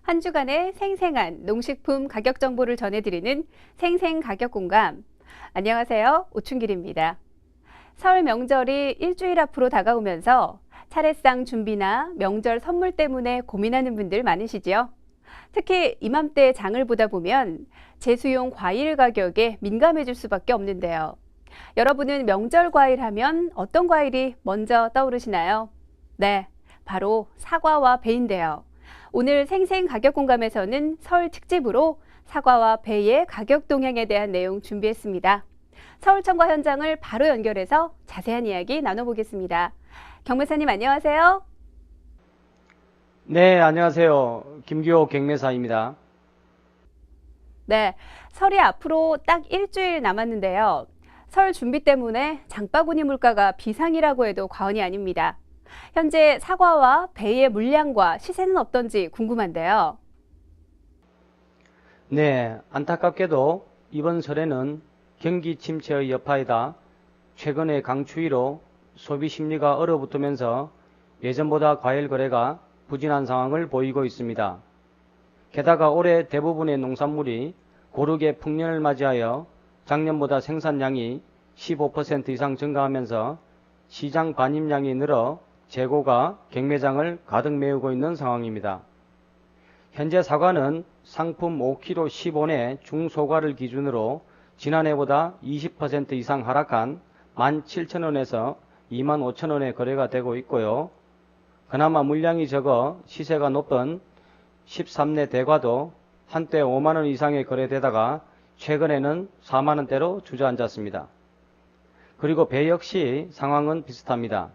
한 주간의 생생한 농식품 가격 정보를 전해드리는 생생가격공감. 안녕하세요. 오춘길입니다. 설 명절이 일주일 앞으로 다가오면서 차례상 준비나 명절 선물 때문에 고민하는 분들 많으시죠? 특히 이맘때 장을 보다 보면 제수용 과일 가격에 민감해질 수밖에 없는데요. 여러분은 명절 과일 하면 어떤 과일이 먼저 떠오르시나요? 네, 바로 사과와 배인데요. 오늘 생생가격공감에서는 설 특집으로 사과와 배의 가격 동향에 대한 내용 준비했습니다. 서울청과 현장을 바로 연결해서 자세한 이야기 나눠보겠습니다. 경매사님 안녕하세요. 네, 안녕하세요. 김규호 경매사입니다. 네, 설이 앞으로 딱 일주일 남았는데요. 설 준비 때문에 장바구니 물가가 비상이라고 해도 과언이 아닙니다. 현재 사과와 배의 물량과 시세는 어떤지 궁금한데요. 네, 안타깝게도 이번 설에는 경기 침체의 여파이다 최근의 강추위로 소비 심리가 얼어붙으면서 예전보다 과일 거래가 부진한 상황을 보이고 있습니다. 게다가 올해 대부분의 농산물이 고르게 풍년을 맞이하여 작년보다 생산량이 15% 이상 증가하면서 시장 반입량이 늘어 재고가 경매장을 가득 메우고 있는 상황입니다. 현재 사과는 상품 5kg 10원의 중소과를 기준으로 지난해보다 20% 이상 하락한 17,000원에서 25,000원에 거래가 되고 있고요. 그나마 물량이 적어 시세가 높던 13내 대과도 한때 5만원 이상에 거래되다가 최근에는 4만원대로 주저앉았습니다. 그리고 배 역시 상황은 비슷합니다.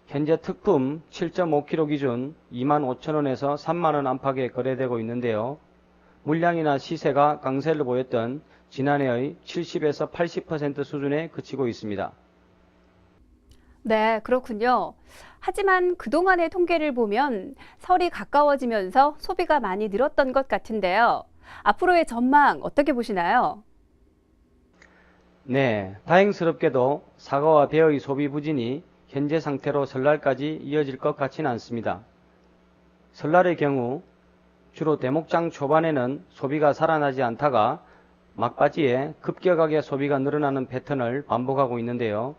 현재 특품 7.5kg 기준 25,000원에서 3만원 안팎에 거래되고 있는데요. 물량이나 시세가 강세를 보였던 지난해의 70에서 80% 수준에 그치고 있습니다. 네, 그렇군요. 하지만 그동안의 통계를 보면 설이 가까워지면서 소비가 많이 늘었던 것 같은데요. 앞으로의 전망 어떻게 보시나요? 네, 다행스럽게도 사과와 배의 소비 부진이 현재 상태로 설날까지 이어질 것 같지는 않습니다. 설날의 경우 주로 대목장 초반에는 소비가 살아나지 않다가 막바지에 급격하게 소비가 늘어나는 패턴을 반복하고 있는데요.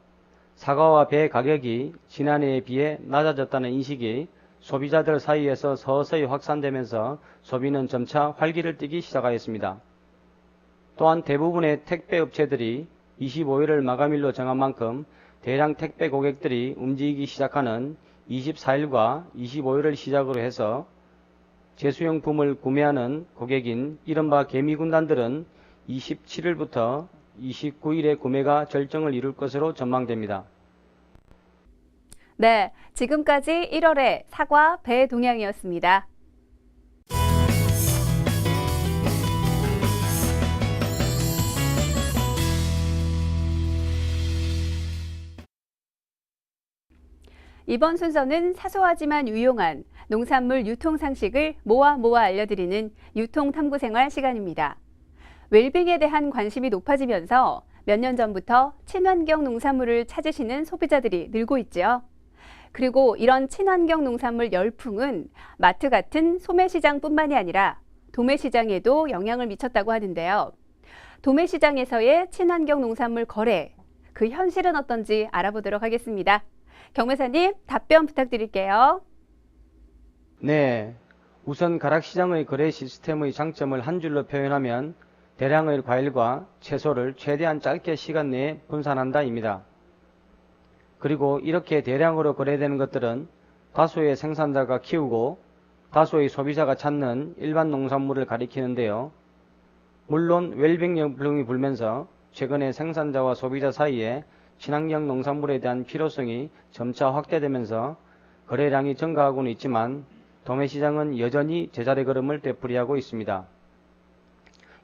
사과와 배 가격이 지난해에 비해 낮아졌다는 인식이 소비자들 사이에서 서서히 확산되면서 소비는 점차 활기를 띠기 시작하였습니다. 또한 대부분의 택배 업체들이 25일을 마감일로 정한 만큼 대량 택배 고객들이 움직이기 시작하는 24일과 25일을 시작으로 해서 제수용품을 구매하는 고객인 이른바 개미군단들은 27일부터 29일에 구매가 절정을 이룰 것으로 전망됩니다. 네, 지금까지 1월의 사과, 배 동향이었습니다. 이번 순서는 사소하지만 유용한 농산물 유통 상식을 모아 알려드리는 유통탐구생활 시간입니다. 웰빙에 대한 관심이 높아지면서 몇 년 전부터 친환경 농산물을 찾으시는 소비자들이 늘고 있죠. 그리고 이런 친환경 농산물 열풍은 마트 같은 소매시장뿐만이 아니라 도매시장에도 영향을 미쳤다고 하는데요. 도매시장에서의 친환경 농산물 거래, 그 현실은 어떤지 알아보도록 하겠습니다. 경매사님, 답변 부탁드릴게요. 네, 우선 가락시장의 거래 시스템의 장점을 한 줄로 표현하면 대량의 과일과 채소를 최대한 짧게 시간 내에 분산한다입니다. 그리고 이렇게 대량으로 거래되는 것들은 다수의 생산자가 키우고 다수의 소비자가 찾는 일반 농산물을 가리키는데요. 물론 웰빙 열풍이 불면서 최근에 생산자와 소비자 사이에 친환경 농산물에 대한 필요성이 점차 확대되면서 거래량이 증가하고는 있지만 도매시장은 여전히 제자리 걸음을 되풀이하고 있습니다.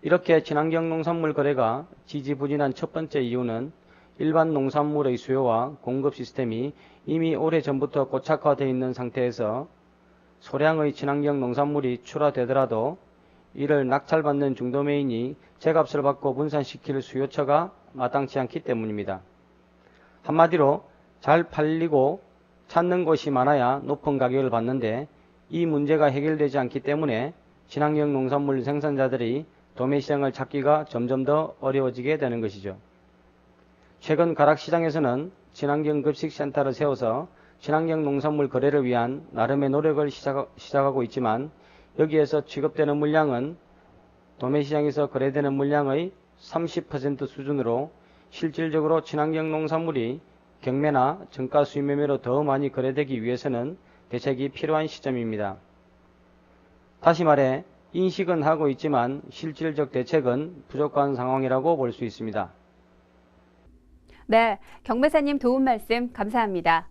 이렇게 친환경 농산물 거래가 지지부진한 첫 번째 이유는 일반 농산물의 수요와 공급 시스템이 이미 오래전부터 고착화되어 있는 상태에서 소량의 친환경 농산물이 출하되더라도 이를 낙찰받는 중도매인이 제값을 받고 분산시킬 수요처가 마땅치 않기 때문입니다. 한마디로 잘 팔리고 찾는 곳이 많아야 높은 가격을 받는데 이 문제가 해결되지 않기 때문에 친환경 농산물 생산자들이 도매시장을 찾기가 점점 더 어려워지게 되는 것이죠. 최근 가락시장에서는 친환경 급식센터를 세워서 친환경 농산물 거래를 위한 나름의 노력을 시작하고 있지만 여기에서 취급되는 물량은 도매시장에서 거래되는 물량의 30% 수준으로 실질적으로 친환경 농산물이 경매나 정가 수입 매매로 더 많이 거래되기 위해서는 대책이 필요한 시점입니다. 다시 말해 인식은 하고 있지만 실질적 대책은 부족한 상황이라고 볼 수 있습니다. 네, 경매사님 도움 말씀 감사합니다.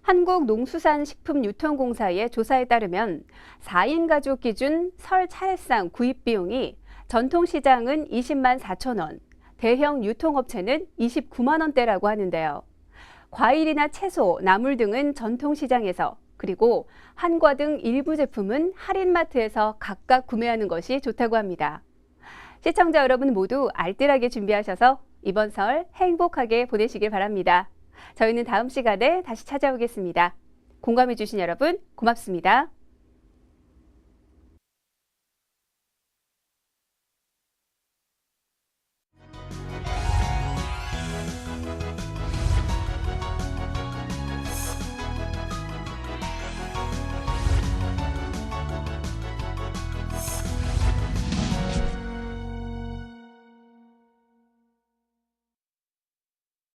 한국농수산식품유통공사의 조사에 따르면 4인 가족 기준 설 차례상 구입 비용이 전통시장은 20만 4천 원, 대형 유통업체는 29만 원대라고 하는데요. 과일이나 채소, 나물 등은 전통시장에서, 그리고 한과 등 일부 제품은 할인마트에서 각각 구매하는 것이 좋다고 합니다. 시청자 여러분 모두 알뜰하게 준비하셔서 이번 설 행복하게 보내시길 바랍니다. 저희는 다음 시간에 다시 찾아오겠습니다. 공감해주신 여러분 고맙습니다.